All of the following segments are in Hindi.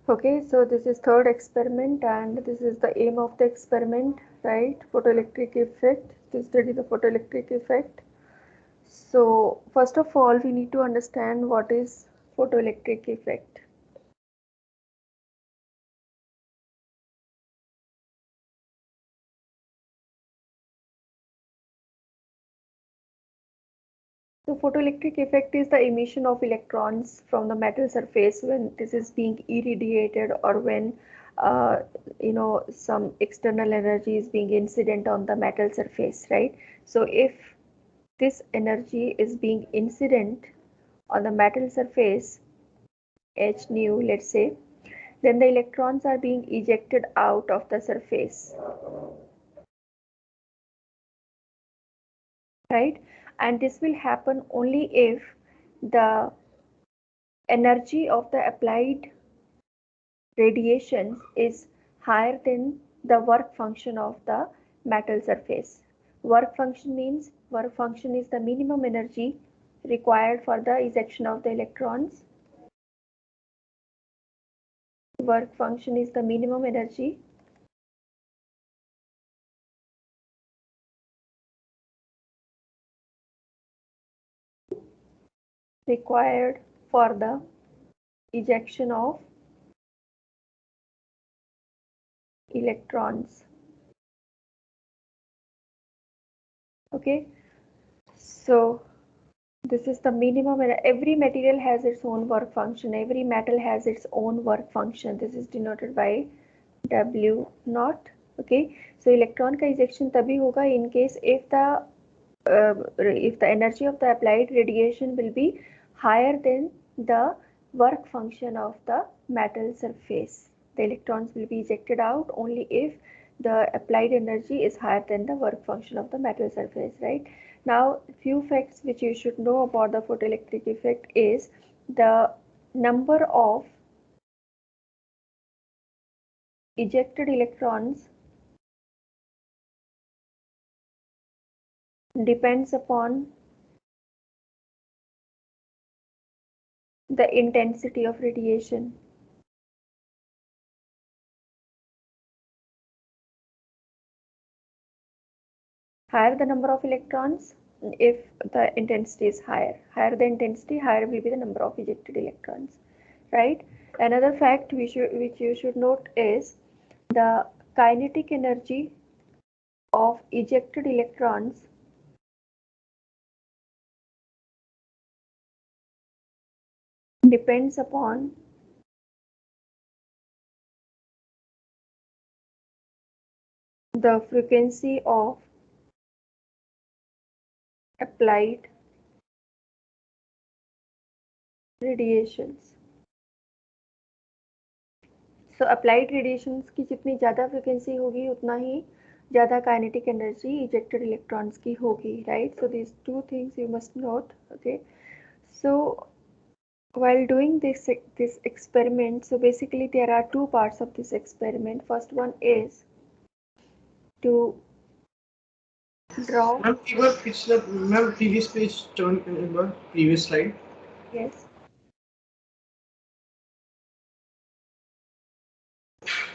Okay, so this is third experiment and this is the aim of the experiment, right? Photoelectric effect, to study the photoelectric effect. So first of all, we need to understand what is photoelectric effect. So photoelectric effect is the emission of electrons from the metal surface when this is being irradiated or when some external energy is being incident on the metal surface, right? So if this energy is being incident on the metal surface h nu, let's say, then the electrons are being ejected out of the surface, right? And this will happen only if the energy of the applied radiations is higher than the work function of the metal surface. Work function means work function is the minimum energy required for the ejection of the electrons. Work function is the minimum energy required for the ejection of electrons. Okay, so this is the minimum. Every material has its own work function. Every metal has its own work function. This is denoted by W naught. Okay, so electron का ejection तभी होगा in case if the energy of the applied radiation will be higher than the work function of the metal surface. The electrons will be ejected out only if the applied energy is higher than the work function of the metal surface, right? Now, few facts which you should know about the photoelectric effect is the number of ejected electrons depends upon the intensity of radiation. Higher the number of electrons, if the intensity is higher the intensity, higher will be the number of ejected electrons, right? Another fact which you should note is the kinetic energy of ejected electrons depends upon the frequency of applied radiations. So applied radiations की जितनी ज़्यादा frequency होगी उतना ही ज़्यादा kinetic energy ejected electrons की होगी, right? So these two things you must note. Okay, so while doing this experiment, so basically there are two parts of this experiment. First one is to draw. Ma'am एक बार पिछला मैम प्रीवियस पेज टर्न करने एक बार previous slide. Yes.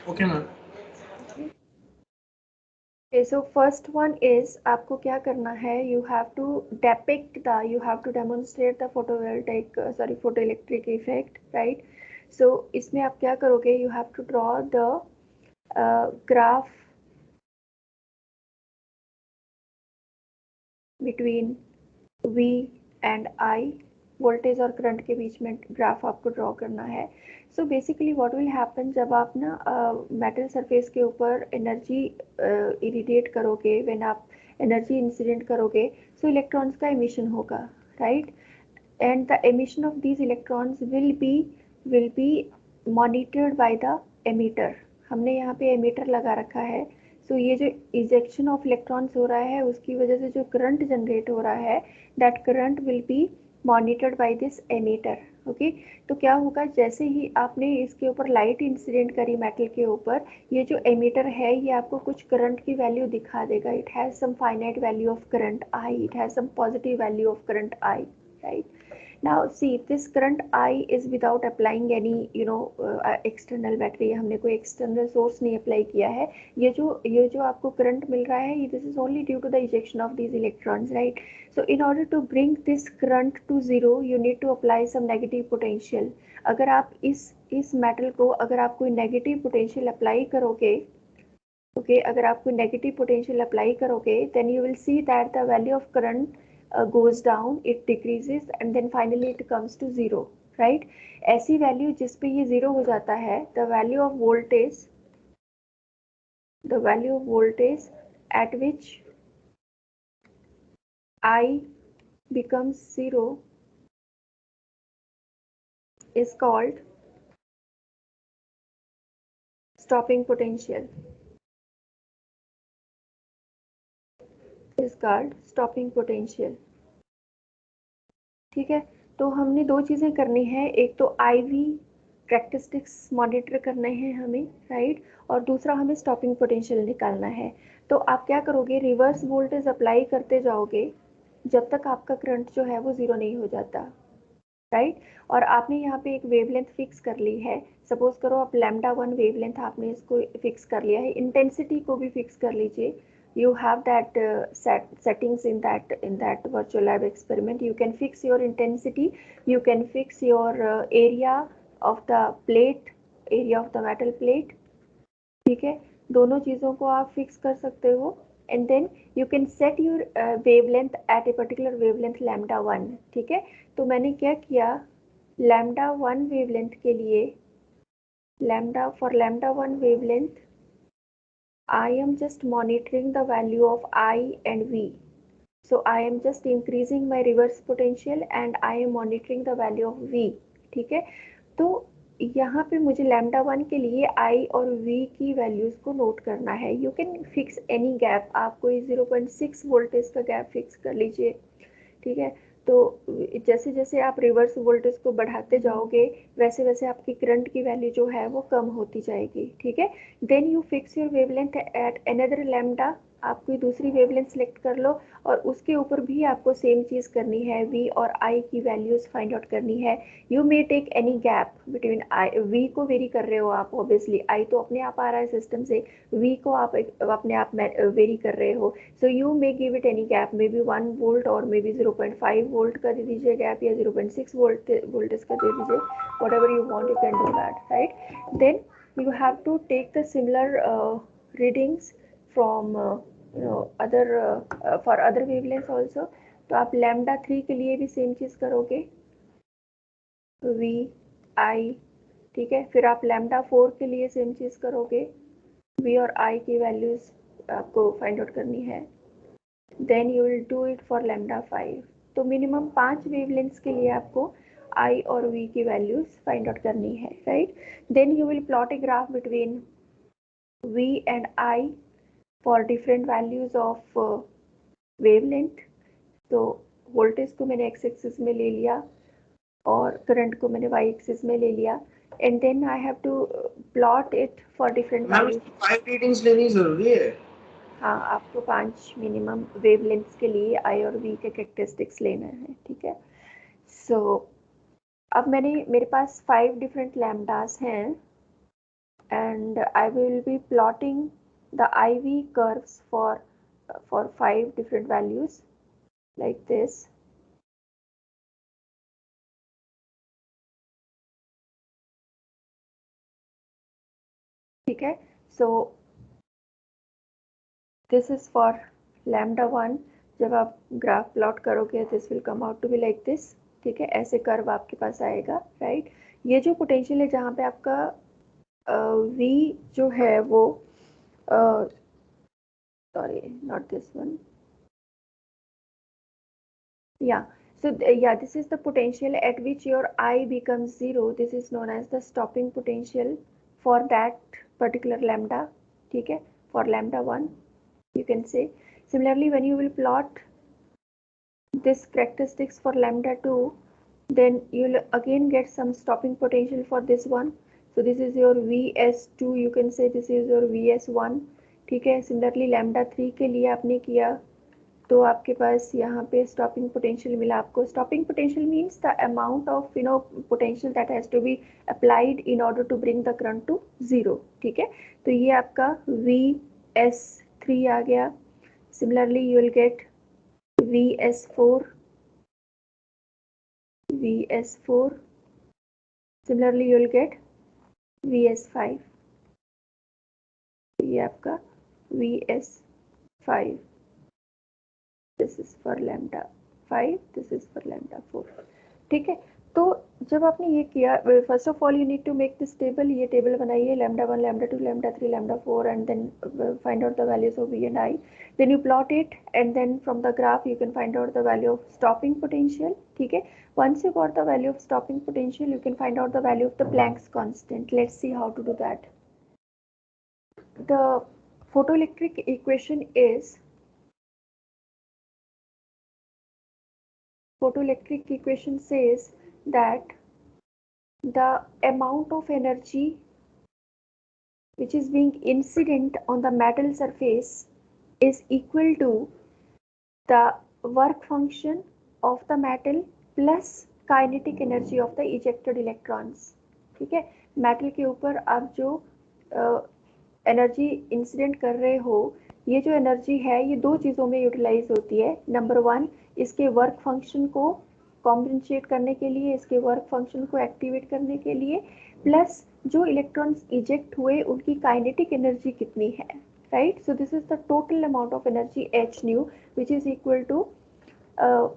Okay ma'am. Okay, so first one is आपको क्या करना है, you have to demonstrate the photoelectric effect, right? So इसमें आप क्या करोगे, you have to draw the graph between V and I, voltage और करंट के बीच में ग्राफ आपको ड्रॉ करना है. So basically what will happen, जब आप ना मेटल सरफेस के ऊपर एनर्जी इरिडिएट करोगे, व्हेन आप एनर्जी इंसिडेंट करोगे, सो इलेक्ट्रॉन्स का एमिशन होगा, right? And the emission of these electrons will be monitored by the ammeter. हमने यहाँ पे एमीटर लगा रखा है. सो ये जो इजेक्शन ऑफ इलेक्ट्रॉन्स हो रहा है उसकी वजह से जो करंट जनरेट हो रहा है, that current will be monitored by this ammeter. Okay, तो क्या होगा, जैसे ही आपने इसके ऊपर लाइट इंसिडेंट करी मेटल के ऊपर, ये जो एमीटर है ये आपको कुछ करंट की वैल्यू दिखा देगा. It has some finite value of current I, it has some positive value of current I, right? Now see, this current I is without applying any external battery. हमने कोई external source नहीं apply किया है. ये जो आपको current मिल रहा है, this is only due to the ejection of these electrons, right? So in order to bring this current to zero, you need to apply some negative potential. अगर आप इस metal को अगर आप कोई negative potential apply करोगे, okay, अगर आप कोई negative potential apply करोगे, then you will see that the value of current goes down, it decreases and then finally it comes to zero, right? ऐसी value जिस पे ये zero हो जाता है, the value of voltage at which I becomes zero is called stopping potential. Is called stopping potential. ठीक है, तो हमने दो चीजें करनी है, एक तो IV कैरेक्टरिस्टिक्स मॉनिटर करने हैं हमें, राइट, और दूसरा हमें स्टॉपिंग पोटेंशियल निकालना है. तो आप क्या करोगे, रिवर्स वोल्टेज अप्लाई करते जाओगे जब तक आपका करंट जो है वो जीरो नहीं हो जाता, राइट. और आपने यहाँ पे एक वेवलेंथ फिक्स कर ली है. सपोज करो आप λ1 वेवलेंथ आपने इसको फिक्स कर लिया है. इंटेंसिटी को भी फिक्स कर लीजिए. You have that settings in that virtual lab experiment. You can fix your intensity, you can fix your area of the metal plate. ठीक है, दोनों चीज़ों को आप फिक्स कर सकते हो. And then you can set your wavelength at a particular wavelength λ1. ठीक है, तो मैंने क्या किया, λ1 वेवलेंथ के लिए λ1 wavelength I am just monitoring the value of I and V. So I am just increasing my reverse potential and I am monitoring the value of V. ठीक है, तो यहाँ पे मुझे λ1 के लिए I और V की वैल्यूज को नोट करना है. You can fix any gap, आप कोई 0.6 वोल्टेज का गैप फिक्स कर लीजिए. ठीक है, तो जैसे जैसे आप रिवर्स वोल्टेज को बढ़ाते जाओगे वैसे वैसे आपकी करंट की वैल्यू जो है वो कम होती जाएगी. ठीक है, then you fix your wavelength at another lambda. आप कोई दूसरी वेवलेंथ सेलेक्ट कर लो और उसके ऊपर भी आपको सेम चीज़ करनी है, V और I की वैल्यूज फाइंड आउट करनी है. You may take any gap between V को वेरी कर रहे हो आप, ऑब्वियसली I तो अपने आप आ रहा है सिस्टम से, V को आप अपने आप वेरी कर रहे हो. So you may give it any gap, may be 1 volt और मे बी 0.5 वोल्ट का दे दीजिए गैप, या 0.6 वोल्टेज का दे दीजिए. Whatever you want you can do that, right. Then you have to take the similar readings from for other wavelengths also. तो आप λ3 के लिए भी सेम चीज करोगे, V I. ठीक है, फिर आप λ4 के लिए सेम चीज करोगे, V और I की वैल्यूज आपको फाइंड आउट करनी है. Then you will do it for λ5. तो मिनिमम 5 वेवलेंथ्स के लिए आपको I और V की वैल्यूज फाइंड आउट करनी है, right. Then you will plot a graph between V and I for different values of wavelength. तो वोल्टेज को मैंने x एक्सिस में ले लिया और करंट को मैंने y एक्सिस में ले लिया. And then I have to plot it for different values. 5 readings लेनी जरूरी है. हाँ, आपको 5 मिनिमम वेवलेंथ्स के लिए I और V के कैरेक्टरिस्टिक्स लेना है. ठीक है, सो अब मेरे पास 5 डिफरेंट लैम्डास हैं and I will B plotting the IV curves for 5 different values like this. ठीक है, so this is for λ1. जब आप ग्राफ प्लॉट करोगे this will come out to be like this. ठीक है, ऐसे कर्व आपके पास आएगा, राइट. ये जो पोटेंशियल है जहाँ पे आपका V जो है वो sorry, not this one. Yeah, so this is the potential at which your I becomes zero. This is known as the stopping potential for that particular lambda. ठीक है, for λ1 you can say. Similarly, when you will plot this characteristics for λ2, then you'll again get some stopping potential for this one. So this is your Vs2, you can say this is your Vs1. ठीक है, similarly λ3 के लिए आपने किया तो आपके पास यहाँ पे स्टॉपिंग पोटेंशियल मिला आपको. Stopping potential means the amount of potential that has to be applied in order to bring the current to zero. ठीक है, तो ये आपका VS3 आ गया. Similarly you will get VS4. Similarly you will get VS5. ये आपका VS5. This is for lambda 5. This is for lambda 4. ठीक है, तो जब आपने ये किया, first of all you need to make this table. ये टेबल बनाइए lambda 1, lambda 2, lambda 3, lambda 4 and then find out the values of V and I. Then you plot it and then from the graph you can find out the value of stopping potential. ठीक है, once you got the value of stopping potential you can find out the value of the Planck's constant. Let's see how to do that. The photoelectric equation is says that the amount of energy which is being incident on the metal surface is equal to the work function of the metal plus kinetic energy of the ejected electrons. ठीक है, मेटल के ऊपर आप जो एनर्जी इंसिडेंट कर रहे हो, ये जो एनर्जी है ये दो चीज़ों में यूटिलाइज होती है. नंबर 1, इसके वर्क फंक्शन को कॉम्पेंसेट करने के लिए, इसके वर्क फंक्शन को एक्टिवेट करने के लिए, प्लस जो इलेक्ट्रॉन्स इजेक्ट हुए उनकी काइनेटिक एनर्जी कितनी है. Right, so this is the total amount of energy h nu which is equal to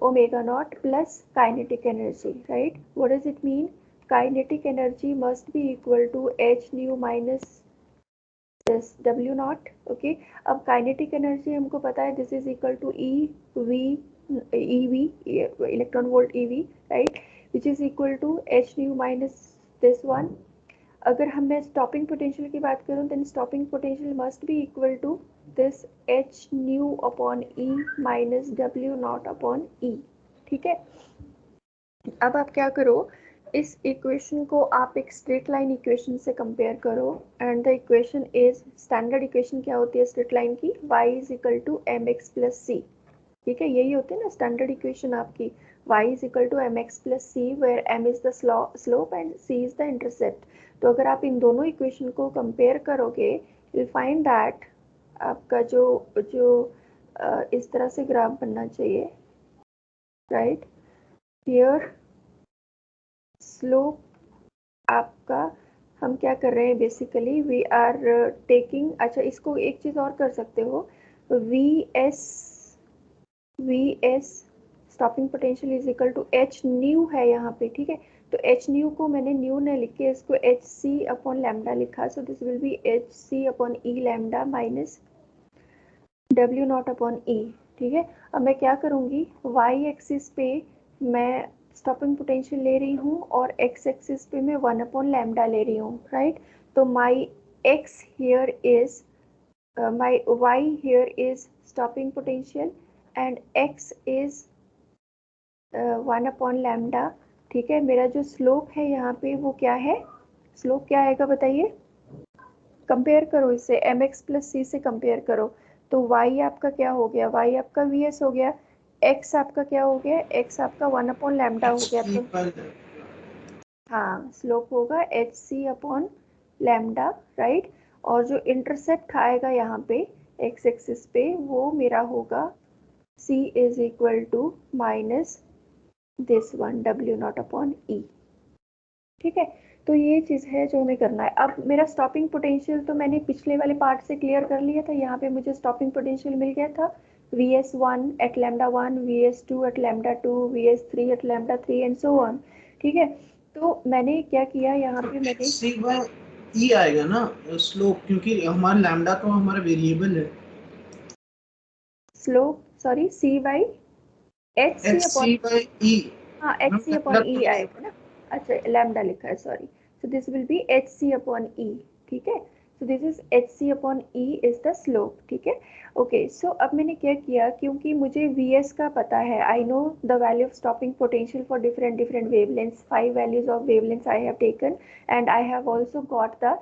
omega naught plus kinetic energy. Right, what does it mean? Kinetic energy must be equal to h nu minus this w naught. Okay, अब काइनेटिक एनर्जी हमको पता है, this is equal to EV electron volt EV, right, which is equal to h nu minus this one. अगर हम मैं स्टॉपिंग पोटेंशियल की बात करूं, then stopping potential must be equal to this h nu upon E minus w naught upon E. ठीक है, अब आप क्या करो, इस इक्वेशन को आप एक स्ट्रेट लाइन इक्वेशन से कंपेयर करो. And the equation is, standard equation क्या होती है स्ट्रेट लाइन की? y is equal to mx plus c. ठीक है, यही होती है ना स्टैंडर्ड इक्वेशन आपकी, y is equal to mx plus c, where m is the slope and c is the intercept. तो अगर आप इन दोनों इक्वेशन को कंपेयर करोगे, यू विल फाइंड दैट आपका जो इस तरह से ग्राफ बनना चाहिए. राइट, हियर स्लोप आपका, हम क्या कर रहे हैं बेसिकली, वी आर टेकिंग, अच्छा इसको एक चीज़ और कर सकते हो, VS stopping potential is equal to h nu है यहाँ पे. ठीक है, तो h न्यू को मैंने न्यू ने लिख के इसको hc अपॉन लैम्डा लिखा. So this will B hc upon e lambda minus w naught upon e. ठीक है, अब मैं क्या करूँगी, y एक्सिस पे मैं स्टॉपिंग पोटेंशियल ले रही हूँ और x एक्सिस पे मैं 1 अपॉन लैम्डा ले रही हूँ. राइट, तो माई x here is, my y here is stopping potential and x is 1 upon lambda. ठीक है, मेरा जो स्लोप है यहाँ पे वो क्या है, स्लोप क्या आएगा बताइए, कंपेयर करो इससे, mx प्लस c से कंपेयर करो. तो y आपका क्या हो गया, y आपका vs हो गया, x आपका क्या हो गया, x आपका 1 अपॉन लैम्डा हो गया. तो हाँ, स्लोप होगा hc अपॉन लैम्डा. राइट, और जो इंटरसेप्ट आएगा यहाँ पे x एक्सिस पे वो मेरा होगा c is equal to minus this one w naught upon e. ठीक है, तो ये चीज़ है जो हमें करना है. अब मेरा स्टॉपिंग पोटेंशियल तो मैंने पिछले वाले पार्ट से क्लियर कर लिया था. यहाँ पे मुझे स्टॉपिंग पोटेंशियल मिल गया था VS1 at lambda 1, VS2 at lambda 2, VS3 at lambda 3 and so on. ठीक है, तो मैंने क्या किया यहाँ पे, मैंने c by e आएगा ना स्लोप, क्योंकि हमारा लैम्डा तो हमारा वेरिएबल है. Slope, sorry, c by hc upon e. हाँ, hc अपॉन e आएगा ना. अच्छा, लैम्डा लिखा है, sorry. So this will B hc upon e. ठीक है, so this is hc/e is the slope, ठीक है। ओके, सो अब मैंने क्या किया, क्योंकि मुझे vs का पता है, I know the value of stopping potential for different wavelengths, 5 values of wavelengths I have taken and I have also got the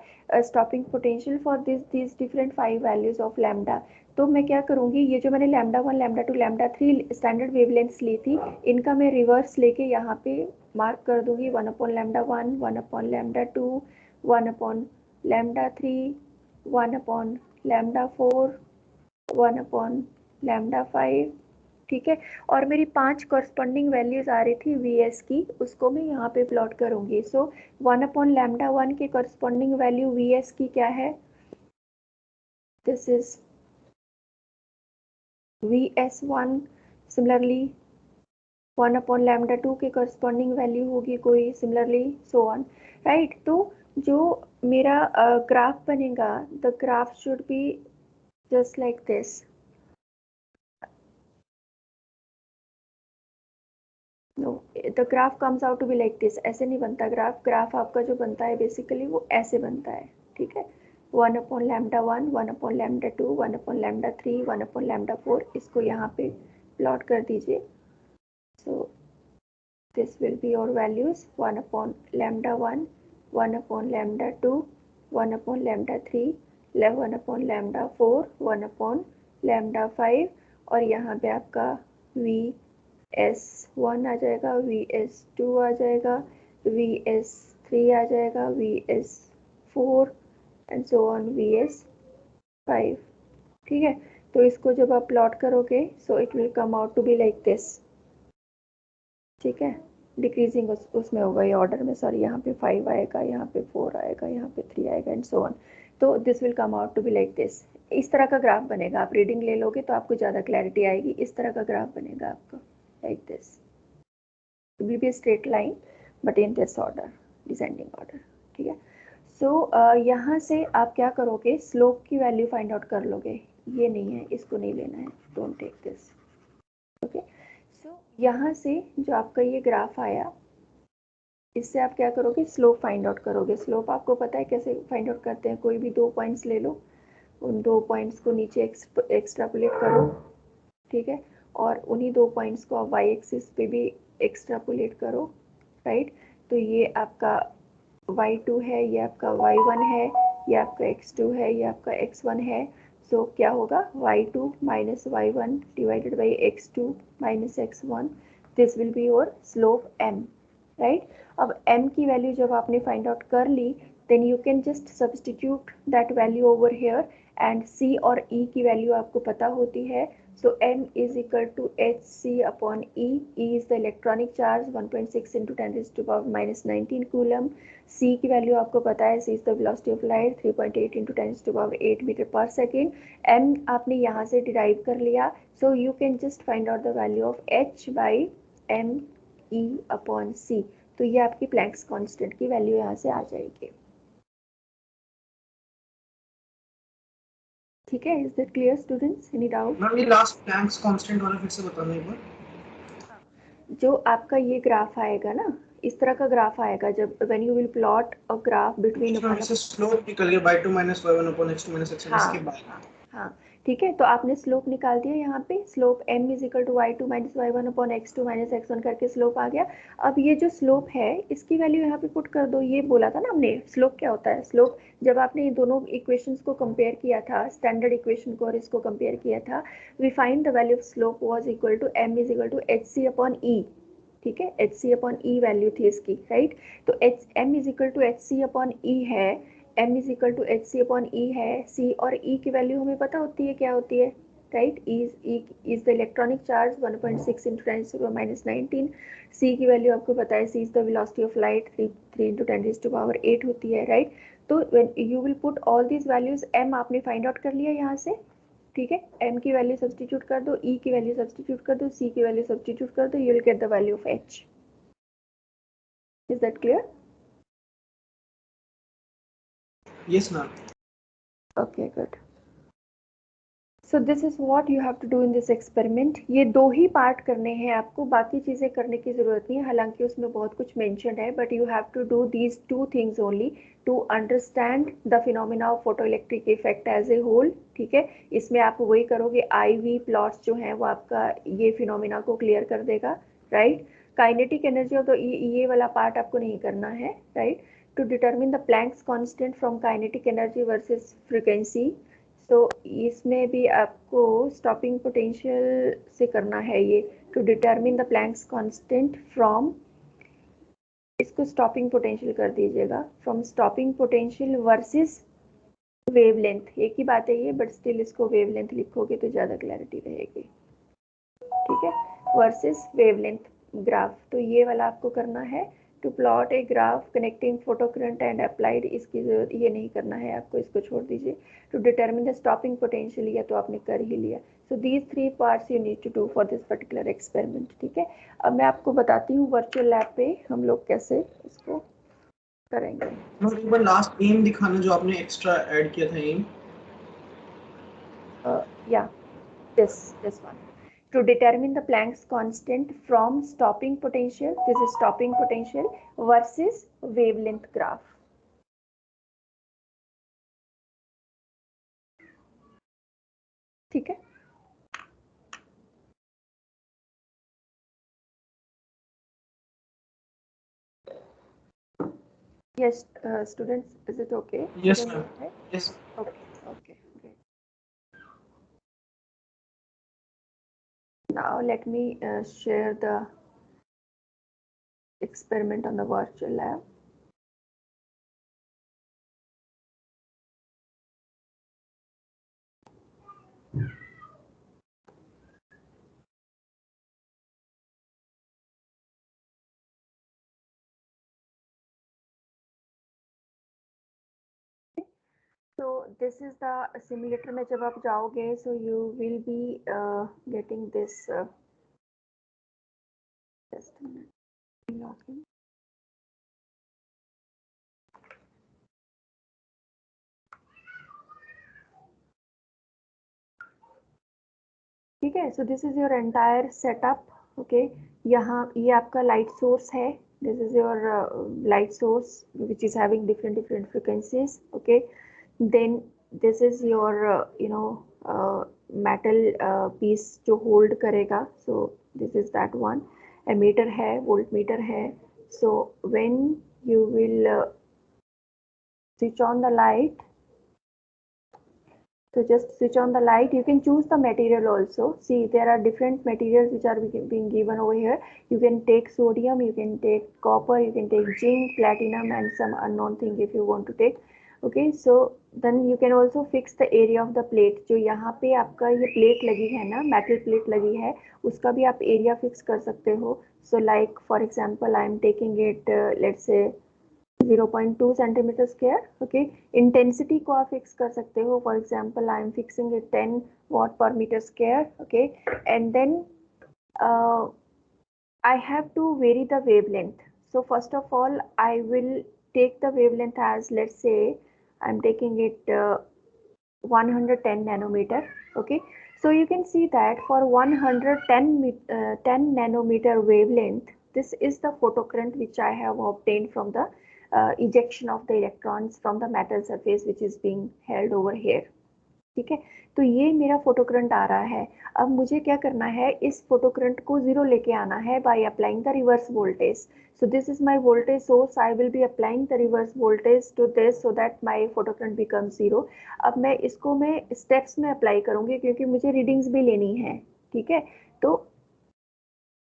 stopping potential for this different 5 values of lambda. तो मैं क्या करूँगी, ये जो मैंने λ1, λ2, λ3 स्टैंडर्ड वेवलेंथ्स ली थी, इनका मैं रिवर्स लेके यहाँ पे मार्क कर दूंगी, 1/λ1, 1/λ2, 1/λ3, 1/λ4, 1/λ5, ठीक है। और मेरी 5 कॉरस्पॉन्डिंग वैल्यूज आ रही थी vs की, उसको मैं यहाँ पे प्लॉट करूंगी। सो 1/λ1 के कॉरस्पॉन्डिंग वैल्यू vs की क्या है, दिस इज vs1। सिमिलरली 1/λ2 के कॉरस्पॉन्डिंग वैल्यू होगी कोई, सिमिलरली सो ऑन, राइट। तो जो मेरा ग्राफ बनेगा, the graph should be just like this. No, the graph comes out to be like this. ऐसे नहीं बनता ग्राफ, ग्राफ आपका जो बनता है बेसिकली वो ऐसे बनता है, ठीक है। 1/λ1, 1/λ2, 1/λ3, 1/λ4, इसको यहाँ पे प्लॉट कर दीजिए। सो this will be your values, 1/λ1, 1/λ2, 1/λ3, 1/λ4, 1/λ5, और यहाँ पे आपका vs1 आ जाएगा, vs2 आ जाएगा, vs3 आ जाएगा, vs4 and so on, vs5, ठीक है। तो इसको जब आप प्लॉट करोगे, so it will come out to be like this, ठीक है। डिक्रीजिंग उसमें होगा ये ऑर्डर में, सॉरी, यहाँ पे 5 आएगा, यहाँ पे 4 आएगा, यहाँ पे 3 आएगा एंड सो ऑन। तो this will come out to be like this. इस तरह का ग्राफ बनेगा, आप रीडिंग ले लोगे तो आपको ज़्यादा क्लैरिटी आएगी। इस तरह का ग्राफ बनेगा आपका like this, it will be straight line but in this order, descending order, ठीक है। सो यहाँ से आप क्या करोगे, स्लोप की वैल्यू फाइंड आउट कर लोगे। ये नहीं है, इसको नहीं लेना है, डोंट टेक दिस, ओके। सो यहाँ से जो आपका ये ग्राफ आया, इससे आप क्या करोगे, स्लोप फाइंड आउट करोगे। स्लोप आपको पता है कैसे फाइंड आउट करते हैं, कोई भी 2 पॉइंट्स ले लो, उन 2 पॉइंट्स को नीचे एक्सट्रापोलेट करो, ठीक है, और उन्हीं 2 पॉइंट्स को आप वाई एक्सिस पे भी एक्सट्रापोलेट करो, राइट। तो ये आपका y2 है, ये आपका y1 है, ये आपका x2 है, ये आपका x1 है। सो क्या होगा, y2 minus y1 divided by x2 minus x1, this will be your slope m, right. अब m की वैल्यू जब आपने फाइंड आउट कर ली, then you can just substitute that value over here, and c और e की वैल्यू आपको पता होती है। So m is equal to hc/e. E is the electronic charge, 1.6 into 10 raised to power minus 19 coulomb. c की वैल्यू आपको पता है, c is the velocity of light, 3.8 into 10 raised to power 8 meter per second. m आपने यहाँ से डिराइव कर लिया, so you can just find out the value of h by m e/c. तो ये आपकी प्लैंक्स कांस्टेंट की वैल्यू यहाँ से आ जाएगी, ठीक है। Is that clear students, any doubt? Ma'am ये लास्ट प्लैंक्स कांस्टेंट वाला फिर से बताना एक बार। जो आपका ये ग्राफ आएगा ना, इस तरह का ग्राफ आएगा, जब when you will plot a graph between slope निकल गया y2 minus y1 upon x2 minus x1, इसके बाद हाँ, ठीक है। तो आपने स्लोप निकाल दिया, यहाँ पे slope m is equal to y2 minus y1 upon x2 minus x1 करके स्लोप आ गया। अब ये जो स्लोप है, इसकी वैल्यू यहाँ पे पुट कर दो। ये बोला था ना हमने, स्लोप क्या होता है। स्लोप जब आपने ये दोनों इक्वेशंस को कंपेयर किया था, स्टैंडर्ड इक्वेशन को और इसको कंपेयर किया था, we find the value of slope was equal to m is equal to hc upon e, ठीक है। hc अपॉन e वैल्यू थी इसकी, राइट। तो m is equal to hc upon e है, m is equal to hc upon e है, c और e की वैल्यू हमें पता होती है क्या होती है, right. e is the electronic charge, 1.6 into 10 to the power minus 19. c की वैल्यू आपको पता है, c is the velocity of light, 3 into 10 to the power 8 होती है, राइट। तो when you will put all these values, m आपने फाइंड आउट कर लिया यहाँ से, ठीक है। m की वैल्यू सब्सटीट्यूट कर दो, e की वैल्यू सब्सटीट्यूट कर दो, c की वैल्यू सब्सटीट्यूट कर दो, you will get the value of h। Is that clear? Yes ma'am. Okay, good. So this is what you have to do in this experiment. ये 2 ही पार्ट करने हैं आपको, बाकी चीज़ें करने की ज़रूरत नहीं है, हालांकि उसमें बहुत कुछ मेंशन है, but you have to do these 2 things only to understand the phenomena of photo electric effect as a whole. ठीक है, इसमें आप वही करोगे, IV प्लॉट्स जो हैं वो आपका ये फिनोमिना को क्लियर कर देगा, right. Kinetic energy of the ये वाला पार्ट आपको नहीं करना है, right. To determine the Planck's constant from kinetic energy versus frequency. तो इसमें भी आपको स्टॉपिंग पोटेंशियल से करना है ये, to determine the Planck's constant from, इसको स्टॉपिंग पोटेंशियल कर दीजिएगा, from stopping potential versus wavelength. एक ही बात है ये, बट स्टिल इसको वेवलेंथ लिखोगे तो ज़्यादा क्लैरिटी रहेगी। ठीक है, वर्सेस वेवलेंथ ग्राफ, तो ये वाला आपको करना है। To plot a graph connecting photo current and applied, इसकी जरूरत ये नहीं करना है आपको, इसको छोड़ दीजिए। To determine the stopping potential, या तो आपने कर ही लिया। So these 3 parts you need to do for this particular experiment. ठीक है, अब मैं आपको बताती हूँ वर्चुअल लैब पे हम लोग कैसे इसको करेंगे। एक बार लास्ट एम दिखाना जो आपने एक्स्ट्रा ऐड किया था एम। या this one, to determine the Planck's constant from stopping potential, this is stopping potential versus wavelength graph. ठीक है, yes, students, is it okay? Yes ma'am. Yes. Okay, great. Now let me share the experiment on the virtual lab. So this is the simulator में जब आप जाओगे, so you will be getting this just a minute, login. ठीक है, so this is your entire setup. Okay, यहाँ ये आपका लाइट सोर्स है, this is your light source which is having different different frequencies. Okay, then this is your metal piece जो होल्ड करेगा, so this is that one. Ammeter है, वोल्ट मीटर है। So when you will switch on the light, so just switch on the light. You can choose the material also. See, there are different materials which are being given over here. You can take sodium, you can take copper, you can take zinc, platinum, and some unknown thing if you want to take. Okay, so then you can also fix the area of the plate. जो यहाँ पे आपका ये प्लेट लगी है ना, मेटल प्लेट लगी है, उसका भी आप एरिया फिक्स कर सकते हो। So like for example, I am taking it let's say 0.2 centimeter square. Okay, intensity को आप फिक्स कर सकते हो, for example I am fixing it 10 watt per meter square. Okay, and then I have to vary the wavelength. So first of all, I will take the wavelength as, let's say I'm taking it 110 nanometer. Okay, so you can see that for 10 nanometer wavelength, this is the photocurrent which I have obtained from the ejection of the electrons from the metal surface which is being held over here. ठीक है, तो ये मेरा फोटोकरंट आ रहा है। अब मुझे क्या करना है, इस फोटोकरंट को जीरो लेके आना है by applying the reverse voltage. So this is my voltage source, I will be applying the reverse voltage to this so that my photocurrent become zero. अब मैं इसको स्टेप्स में अप्लाई करूंगी क्योंकि मुझे रीडिंग्स भी लेनी है। ठीक है, तो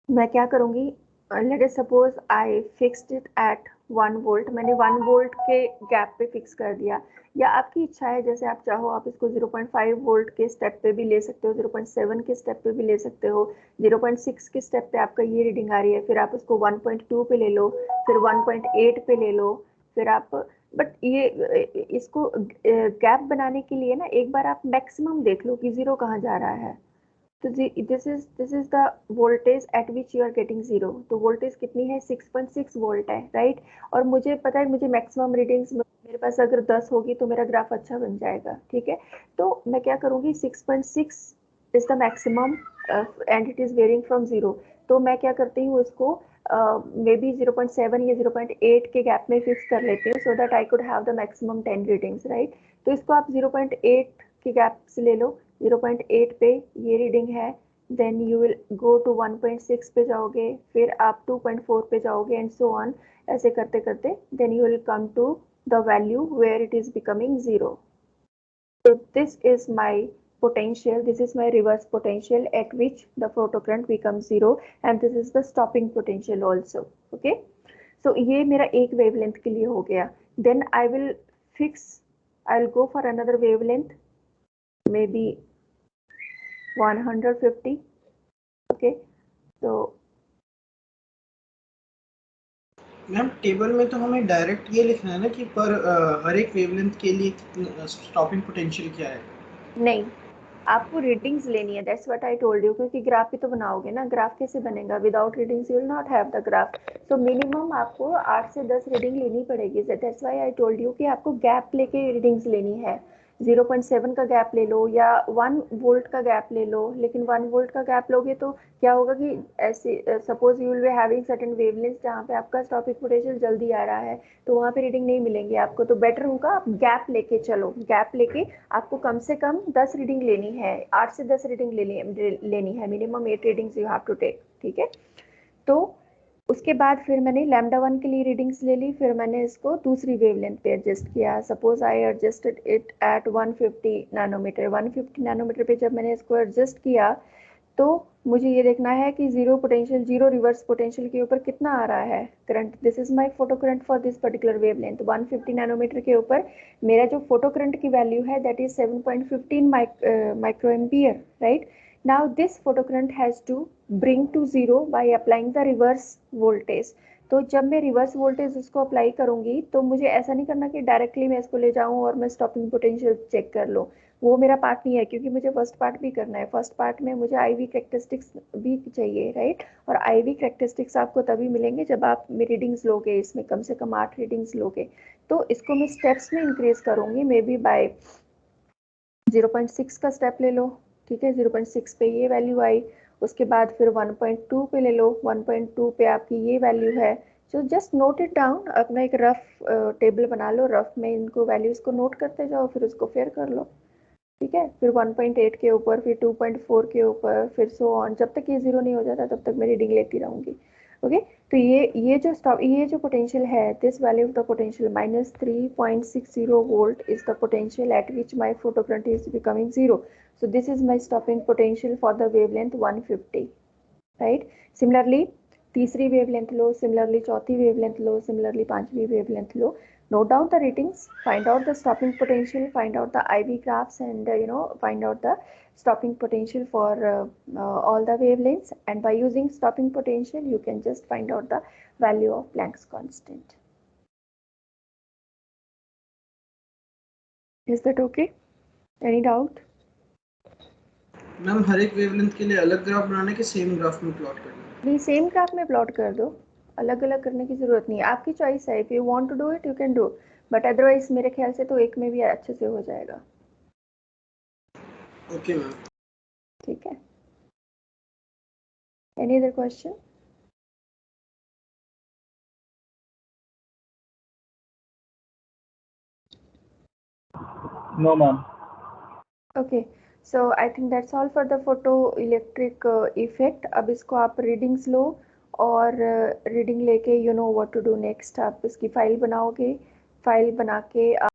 मैं क्या करूंगी, let us suppose I fixed it at 1 volt, मैंने 1 वोल्ट के गैप पे फिक्स कर दिया, या आपकी इच्छा है जैसे आप चाहो आप इसको 0.5 वोल्ट के स्टेप पे भी ले सकते हो, 0.7 के स्टेप पे भी ले सकते हो, 0.6 के स्टेप पे आपका ये रीडिंग आ रही है, फिर आप उसको 1.2 पे ले लो, फिर 1.8 पे ले लो, फिर आप, बट ये इसको गैप बनाने के लिए ना एक बार आप मैक्सिमम देख लो कि जीरो कहाँ जा रहा है। तो this is the voltage at which you are getting zero. तो वोल्टेज कितनी है, 6.6 वोल्ट है, राइट। और मुझे पता है मुझे मैक्सिमम रीडिंग्स मेरे पास अगर 10 होगी तो मेरा ग्राफ अच्छा बन जाएगा, ठीक है। तो मैं क्या करूँगी, 6.6 is the maximum and it is varying from 0। तो मैं क्या करती हूँ, इसको मे बी 0.7 या 0.8 के गैप में फिक्स कर लेती हूँ, so that I could have the maximum 10 readings, right. तो इसको आप 0.8 के गैप से ले लो, 0.8 पे ये रीडिंग है, then you will go to 1.6 पे जाओगे, फिर आप 2.4 पे जाओगे एंड सो ऑन, ऐसे करते करते then you will come to the value where it is becoming 0. So this is my potential, this is my reverse potential at which the photocurrent becomes 0, and this is the stopping potential also. Okay, so ये मेरा एक wavelength के लिए हो गया. Then I will fix, I'll go for another wavelength, maybe 150. Okay, so ma'am table में तो हमें डायरेक्ट ये लिखना है ना कि पर हर एक वेवलेंथ के लिए कितना स्टॉपिंग पोटेंशियल क्या है। नहीं, आपको रीडिंग्स लेनी है, that's what I told you, क्योंकि ग्राफ भी तो बनाओगे ना, ग्राफ कैसे बनेगा without readings, you will not have the graph. So minimum आपको 8 से 10 रीडिंग लेनी पड़ेगी, that's why I told you कि आपको गैप लेके रीडिंग्स लेनी है। 0.7 का गैप ले लो या 1 वोल्ट का गैप ले लो, लेकिन 1 वोल्ट का गैप लोगे तो क्या होगा कि ऐसे suppose you will be having certain wavelength जहाँ पे आपका स्टॉपिक पोटेंशियल जल्दी आ रहा है, तो वहाँ पे रीडिंग नहीं मिलेंगी आपको, तो बेटर होगा आप गैप लेके चलो, गैप लेके आपको कम से कम 10 रीडिंग लेनी है, 8 से 10 रीडिंग लेनी है, minimum 8 readings you have to take, ठीक है। तो उसके बाद फिर मैंने लैम्डा 1 के लिए रीडिंग्स ले ली, फिर मैंने इसको दूसरी वेवलेंथ पे एडजस्ट किया, suppose I adjusted it at 150 nanometer. 150 nanometer पे जब मैंने इसको एडजस्ट किया तो मुझे ये देखना है कि zero potential, zero reverse potential के ऊपर कितना आ रहा है current. This is my photo current for this particular wavelength. 150 nanometer के ऊपर मेरा जो फोटो करंट की वैल्यू है that is 7.15 micro ampere, right. Now this photo current has to bring to zero by applying the reverse voltage. तो जब मैं रिवर्स वोल्टेज इसको अप्लाई करूंगी तो मुझे ऐसा नहीं करना कि डायरेक्टली मैं इसको ले जाऊं और मैं स्टॉपिंग पोटेंशियल चेक कर लूं, वो मेरा पार्ट नहीं है, क्योंकि मुझे फर्स्ट पार्ट भी करना है। फर्स्ट पार्ट में मुझे आईवी कैरेक्टरिस्टिक्स भी चाहिए, राइट। और आईवी कैरेक्टरिस्टिक्स आपको तभी मिलेंगे जब आप रीडिंग्स लोगे, इसमें कम से कम 8 रीडिंग्स लोगे। तो इसको मैं स्टेप्स में इंक्रीज करूंगी, मे बी बाय 0.6 का स्टेप ले लो, ठीक है। 0.6 पे ये वैल्यू आई, उसके बाद फिर 1.2 पे ले लो, 1.2 पे आपकी ये वैल्यू है। तो जस्ट नोट इट डाउन, अपना एक रफ टेबल बना लो, रफ में इनको वैल्यूज को नोट करते जाओ, फिर उसको फेयर कर लो, ठीक है। फिर 1.8 के ऊपर, फिर 2.4 के ऊपर, फिर सो ऑन, जब तक ये जीरो नहीं हो जाता तब तक मैं रीडिंग लेती रहूंगी। ओके, तो ये जो पोटेंशियल है, this value of the potential -3.60 volt is the potential at which my photo current is becoming zero. So this is my stopping potential for the wavelength 150, right. Similarly तीसरी वेवलेंथ लो, सिमिलरली चौथी वेवलेंथ लो, सिमिलरली पांचवी wavelength low. Note down the readings, find out the stopping potential, find out the IV graphs, and find out the stopping potential for all the wavelengths. And by using stopping potential, you can just find out the value of Planck's constant. Is that okay? Any doubt? Ma'am हर एक वेवलेंथ के लिए अलग ग्राफ बनाने के सेम ग्राफ में प्लॉट करना है। नहीं, सेम ग्राफ में प्लॉट कर दो, अलग अलग करने की जरूरत नहीं है, आपकी चॉइस है। If you want to do it you can do, but otherwise मेरे ख्याल से तो एक में भी अच्छे से हो जाएगा। Okay ma'am. ठीक है, any other question? No, ma'am. Okay, so I think that's all for the photo electric effect. अब इसको आप रीडिंग्स लो और रीडिंग लेके you know what to do next. आप इसकी फाइल बनाओगे, फाइल बना के